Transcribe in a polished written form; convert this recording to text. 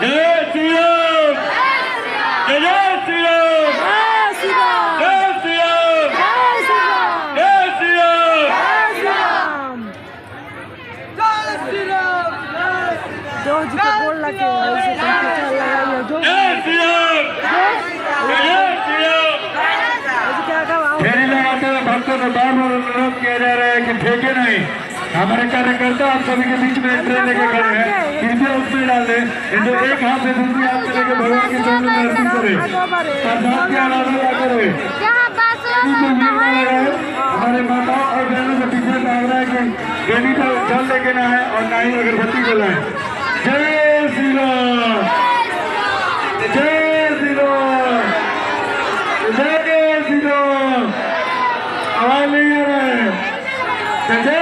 जय श्री राम, जय श्री राम, जय श्री राम, जय श्री राम, जय श्री राम, जय श्री राम, जो जी को बोल लगे ऐसे कंप्यूटर लगाइए जो जय श्री राम, जय श्री राम। क्या कहा फेरी लगाते हुए भक्तों को बार बार अनुरोध किया जा रहा है कि फेंके नहीं। हमारे कार्यकर्ता आप सभी के बीच में ट्रेन लेके खड़े हैं, कृपया उसमें डाल दें। जो एक हाथ से दूसरी हाथ से लेकर भगवान के चरणों में अर्पित करें, प्रसाद की आराधना करें। हमारे माताओं और बहनों से पीछे मांग रहा है कि बेटी तो जल लेके ना है और ना ही अगरबत्ती जलाएं। जय श्री राम, जय श्री राम, जय श्री राम। आवाज नहीं आ रहा है। जय